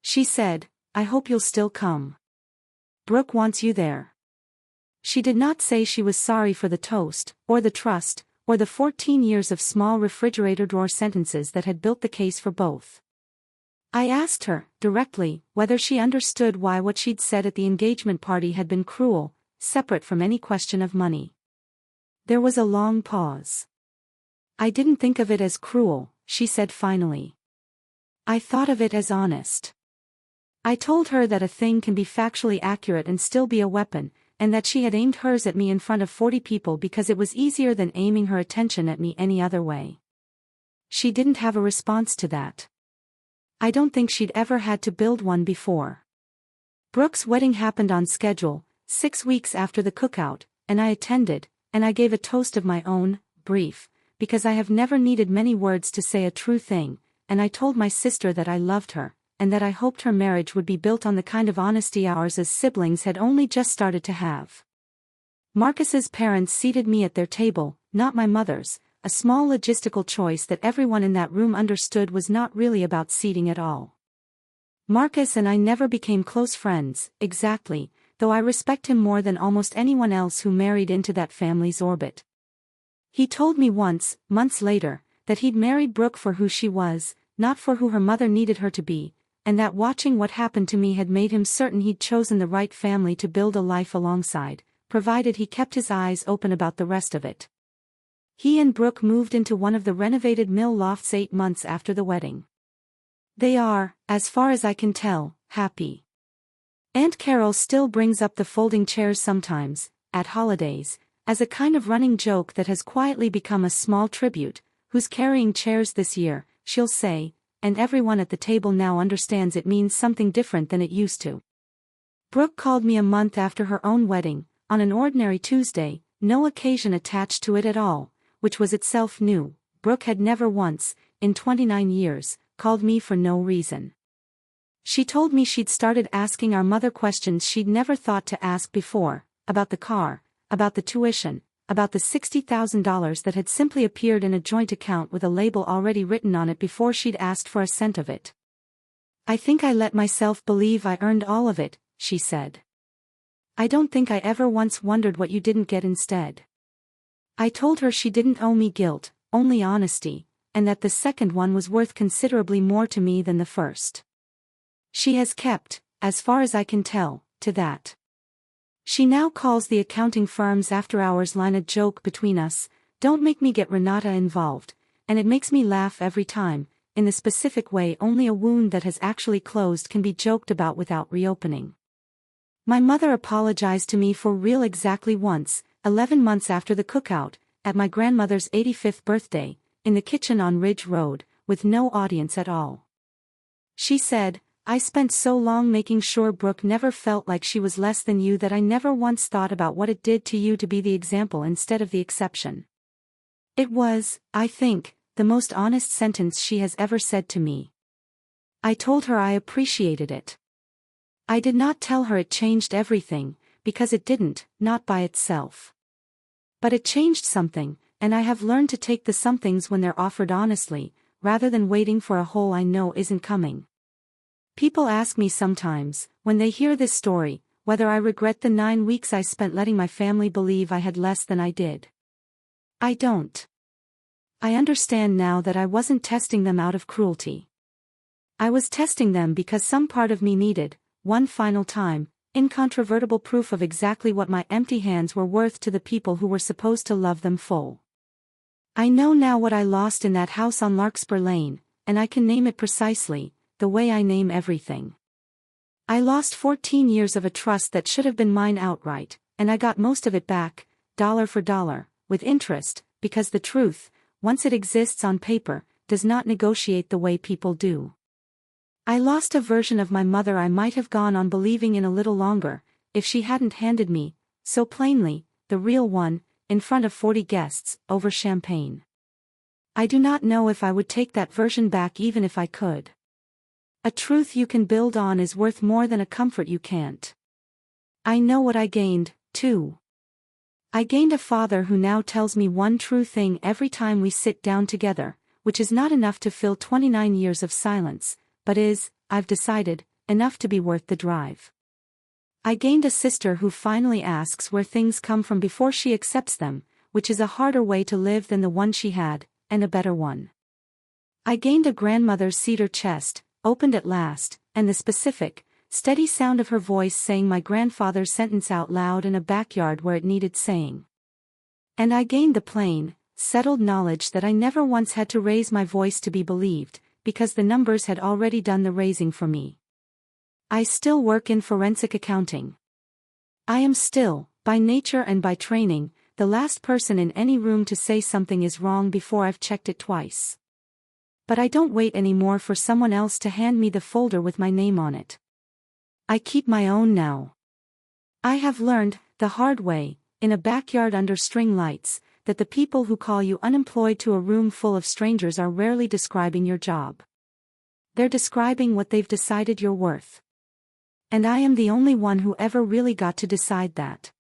She said, "I hope you'll still come. Brooke wants you there." She did not say she was sorry for the toast, or the trust, or the 14 years of small refrigerator drawer sentences that had built the case for both. I asked her, directly, whether she understood why what she'd said at the engagement party had been cruel, separate from any question of money. There was a long pause. "I didn't think of it as cruel," she said finally. "I thought of it as honest." I told her that a thing can be factually accurate and still be a weapon, and that she had aimed hers at me in front of 40 people because it was easier than aiming her attention at me any other way. She didn't have a response to that. I don't think she'd ever had to build one before. Brooke's wedding happened on schedule, 6 weeks after the cookout, and I attended, and I gave a toast of my own, brief, because I have never needed many words to say a true thing, and I told my sister that I loved her, and that I hoped her marriage would be built on the kind of honesty ours as siblings had only just started to have. Marcus's parents seated me at their table, not my mother's, a small logistical choice that everyone in that room understood was not really about seating at all. Marcus and I never became close friends, exactly, though I respect him more than almost anyone else who married into that family's orbit. He told me once, months later, that he'd married Brooke for who she was, not for who her mother needed her to be, and that watching what happened to me had made him certain he'd chosen the right family to build a life alongside, provided he kept his eyes open about the rest of it. He and Brooke moved into one of the renovated mill lofts 8 months after the wedding. They are, as far as I can tell, happy. Aunt Carol still brings up the folding chairs sometimes, at holidays, as a kind of running joke that has quietly become a small tribute. "Who's carrying chairs this year?" she'll say, and everyone at the table now understands it means something different than it used to. Brooke called me a month after her own wedding, on an ordinary Tuesday, no occasion attached to it at all, which was itself new. Brooke had never once, in 29 years, called me for no reason. She told me she'd started asking our mother questions she'd never thought to ask before, about the car, about the tuition, about the $60,000 that had simply appeared in a joint account with a label already written on it before she'd asked for a cent of it. "I think I let myself believe I earned all of it," she said. "I don't think I ever once wondered what you didn't get instead." I told her she didn't owe me guilt, only honesty, and that the second one was worth considerably more to me than the first. She has kept, as far as I can tell, to that. She now calls the accounting firm's after-hours line a joke between us. Don't make me get Renata involved, and it makes me laugh every time, in the specific way only a wound that has actually closed can be joked about without reopening. My mother apologized to me for real exactly once, 11 months after the cookout, at my grandmother's 85th birthday, in the kitchen on Ridge Road, with no audience at all. She said, "I spent so long making sure Brooke never felt like she was less than you that I never once thought about what it did to you to be the example instead of the exception." It was, I think, the most honest sentence she has ever said to me. I told her I appreciated it. I did not tell her it changed everything, because it didn't, not by itself. But it changed something, and I have learned to take the somethings when they're offered honestly, rather than waiting for a hole I know isn't coming. People ask me sometimes, when they hear this story, whether I regret the 9 weeks I spent letting my family believe I had less than I did. I don't. I understand now that I wasn't testing them out of cruelty. I was testing them because some part of me needed, one final time, incontrovertible proof of exactly what my empty hands were worth to the people who were supposed to love them full. I know now what I lost in that house on Larkspur Lane, and I can name it precisely, the way I name everything. I lost 14 years of a trust that should have been mine outright, and I got most of it back, dollar for dollar, with interest, because the truth, once it exists on paper, does not negotiate the way people do. I lost a version of my mother I might have gone on believing in a little longer, if she hadn't handed me, so plainly, the real one, in front of 40 guests, over champagne. I do not know if I would take that version back even if I could. A truth you can build on is worth more than a comfort you can't. I know what I gained, too. I gained a father who now tells me one true thing every time we sit down together, which is not enough to fill 29 years of silence, but is, I've decided, enough to be worth the drive. I gained a sister who finally asks where things come from before she accepts them, which is a harder way to live than the one she had, and a better one. I gained a grandmother's cedar chest, opened at last, and the specific, steady sound of her voice saying my grandfather's sentence out loud in a backyard where it needed saying. And I gained the plain, settled knowledge that I never once had to raise my voice to be believed, because the numbers had already done the raising for me. I still work in forensic accounting. I am still, by nature and by training, the last person in any room to say something is wrong before I've checked it twice. But I don't wait anymore for someone else to hand me the folder with my name on it. I keep my own now. I have learned, the hard way, in a backyard under string lights, that the people who call you unemployed to a room full of strangers are rarely describing your job. They're describing what they've decided you're worth. And I am the only one who ever really got to decide that.